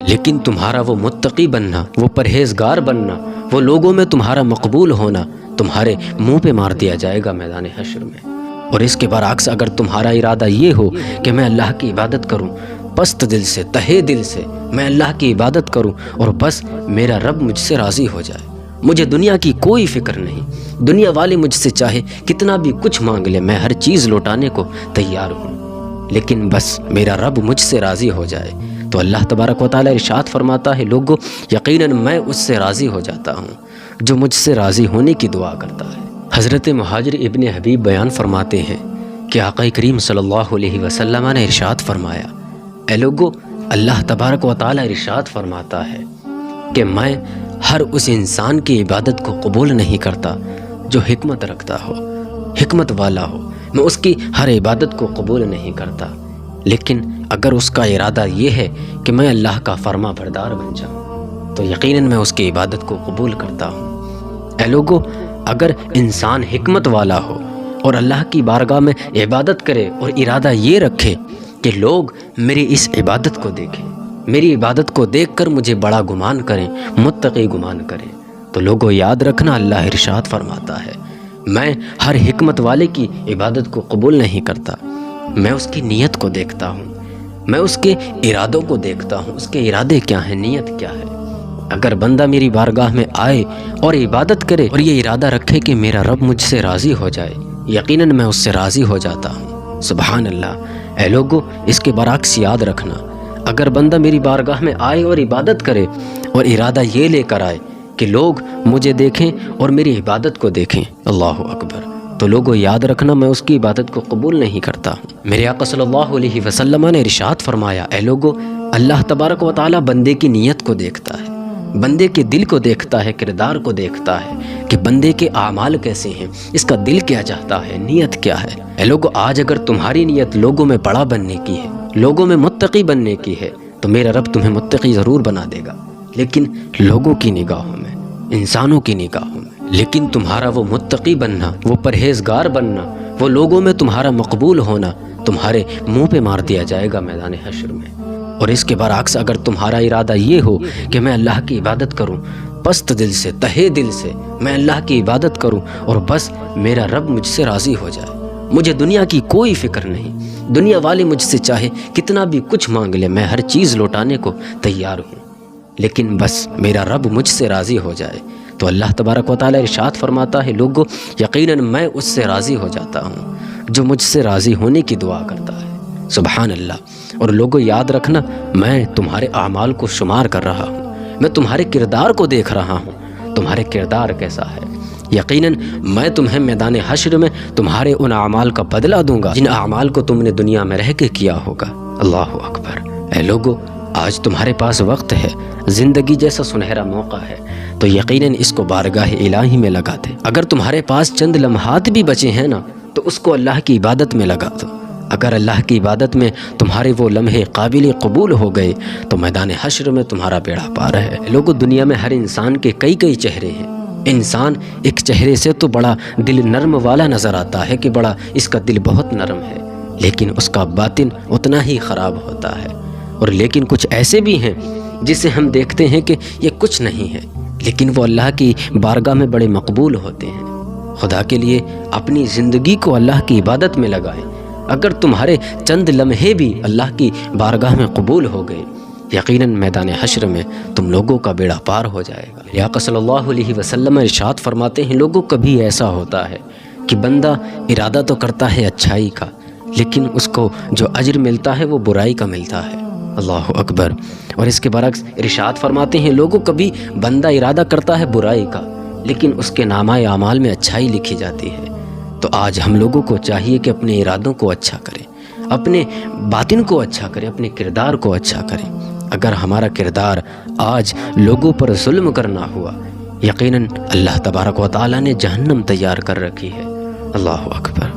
لیکن تمہارا وہ متقی بننا، وہ پرہیزگار بننا، وہ لوگوں میں تمہارا مقبول ہونا تمہارے منہ پہ مار دیا جائے گا میدان حشر میں۔ اور اس کے برعکس اگر تمہارا ارادہ یہ ہو کہ میں اللہ کی عبادت کروں، پست دل سے، تہے دل سے میں اللہ کی عبادت کروں اور بس میرا رب مجھ سے راضی ہو جائے، مجھے دنیا کی کوئی فکر نہیں، دنیا والے مجھ سے چاہے کتنا بھی کچھ مانگ لے، میں ہر چیز لوٹانے کو تیار ہوں، لیکن بس میرا رب مجھ سے راضی ہو جائے، تو اللہ تبارک و تعالیٰ ارشاد فرماتا ہے، لوگوں یقیناً میں اس سے راضی ہو جاتا ہوں جو مجھ سے راضی ہونے کی دعا کرتا ہے۔ حضرت مہاجر ابن حبیب بیان فرماتے ہیں کہ آقا کریم صلی اللہ علیہ وسلم نے ارشاد فرمایا، اے لوگوں، اللہ تبارک و تعالیٰ ارشاد فرماتا ہے کہ میں ہر اس انسان کی عبادت کو قبول نہیں کرتا جو حکمت رکھتا ہو، حکمت والا ہو، میں اس کی ہر عبادت کو قبول نہیں کرتا، لیکن اگر اس کا ارادہ یہ ہے کہ میں اللہ کا فرما بردار بن جاؤں تو یقیناً میں اس کی عبادت کو قبول کرتا ہوں۔ اے لوگوں، اگر انسان حکمت والا ہو اور اللہ کی بارگاہ میں عبادت کرے اور ارادہ یہ رکھے کہ لوگ میری اس عبادت کو دیکھیں، میری عبادت کو دیکھ کر مجھے بڑا گمان کریں، متقی گمان کریں، تو لوگوں یاد رکھنا اللہ ارشاد فرماتا ہے، میں ہر حکمت والے کی عبادت کو قبول نہیں کرتا، میں اس کی نیت کو دیکھتا ہوں، میں اس کے ارادوں کو دیکھتا ہوں، اس کے ارادے کیا ہیں، نیت کیا ہے۔ اگر بندہ میری بارگاہ میں آئے اور عبادت کرے اور یہ ارادہ رکھے کہ میرا رب مجھ سے راضی ہو جائے، یقیناً میں اس سے راضی ہو جاتا ہوں۔ سبحان اللہ۔ اے لوگوں، اس کے برعکس یاد رکھنا، اگر بندہ میری بارگاہ میں آئے اور عبادت کرے اور ارادہ یہ لے کر آئے کہ لوگ مجھے دیکھیں اور میری عبادت کو دیکھیں، اللہ اکبر، تو لوگوں یاد رکھنا میں اس کی عبادت کو قبول نہیں کرتا ہوں۔ میرے آقا صلی اللہ علیہ وسلم نے ارشاد فرمایا، اے لوگوں، اللہ تبارک و تعالیٰ بندے کی نیت کو دیکھتا ہے، بندے کے دل کو دیکھتا ہے، کردار کو دیکھتا ہے کہ بندے کے اعمال کیسے ہیں، اس کا دل کیا چاہتا ہے، نیت کیا ہے۔ اے لوگوں، آج اگر تمہاری نیت لوگوں میں بڑا بننے کی ہے، لوگوں میں متقی بننے کی ہے، تو میرا رب تمہیں متقی ضرور بنا دے گا، لیکن لوگوں کی نگاہوں میں، انسانوں کی نگاہوں میں۔ لیکن تمہارا وہ متقی بننا، وہ پرہیزگار بننا، وہ لوگوں میں تمہارا مقبول ہونا تمہارے منہ پہ مار دیا جائے گا میدان حشر میں۔ اور اس کے برعکس اگر تمہارا ارادہ یہ ہو کہ میں اللہ کی عبادت کروں، پست دل سے، تہے دل سے میں اللہ کی عبادت کروں اور بس میرا رب مجھ سے راضی ہو جائے، مجھے دنیا کی کوئی فکر نہیں، دنیا والے مجھ سے چاہے کتنا بھی کچھ مانگ لے، میں ہر چیز لوٹانے کو تیار ہوں، لیکن بس میرا رب مجھ سے راضی ہو جائے، تو اللہ تبارک و تعالیٰ ارشاد فرماتا ہے، لوگوں یقیناً میں اس سے راضی ہو جاتا ہوں جو مجھ سے راضی ہونے کی دعا کرتا ہے۔ سبحان اللہ۔ اور لوگوں یاد رکھنا، میں تمہارے اعمال کو شمار کر رہا ہوں، میں تمہارے کردار کو دیکھ رہا ہوں، تمہارے کردار کیسا ہے، یقیناً میں تمہیں میدان حشر میں تمہارے ان اعمال کا بدلہ دوں گا جن اعمال کو تم نے دنیا میں رہ کے کیا ہوگا۔ اللہ اکبر۔ اے لوگوں، آج تمہارے پاس وقت ہے، زندگی جیسا سنہرا موقع ہے، تو یقیناً اس کو بارگاہ الہی میں لگا دے۔ اگر تمہارے پاس چند لمحات بھی بچے ہیں نا، تو اس کو اللہ کی عبادت میں لگا دو۔ اگر اللہ کی عبادت میں تمہارے وہ لمحے قابل قبول ہو گئے تو میدان حشر میں تمہارا بیڑا پار ہے۔ لوگوں، دنیا میں ہر انسان کے کئی چہرے ہیں، انسان ایک چہرے سے تو بڑا دل نرم والا نظر آتا ہے کہ بڑا اس کا دل بہت نرم ہے، لیکن اس کا باطن اتنا ہی خراب ہوتا ہے۔ اور لیکن کچھ ایسے بھی ہیں جسے ہم دیکھتے ہیں کہ یہ کچھ نہیں ہے، لیکن وہ اللہ کی بارگاہ میں بڑے مقبول ہوتے ہیں۔ خدا کے لیے اپنی زندگی کو اللہ کی عبادت میں لگائیں۔ اگر تمہارے چند لمحے بھی اللہ کی بارگاہ میں قبول ہو گئے، یقیناً میدان حشر میں تم لوگوں کا بیڑا پار ہو جائے گا۔ آقا صلی اللہ علیہ وسلم ارشاد فرماتے ہیں، لوگوں کبھی ایسا ہوتا ہے کہ بندہ ارادہ تو کرتا ہے اچھائی کا، لیکن اس کو جو اجر ملتا ہے وہ برائی کا ملتا ہے۔ اللہ اکبر۔ اور اس کے برعکس ارشاد فرماتے ہیں، لوگوں کبھی بندہ ارادہ کرتا ہے برائی کا، لیکن اس کے نامہ اعمال میں اچھائی لکھی جاتی ہے۔ تو آج ہم لوگوں کو چاہیے کہ اپنے ارادوں کو اچھا کریں، اپنے باطن کو اچھا کریں، اپنے کردار کو اچھا کریں۔ اگر ہمارا کردار آج لوگوں پر ظلم کرنا ہوا، یقیناً اللہ تبارک و تعالیٰ نے جہنم تیار کر رکھی ہے۔ اللہ اکبر۔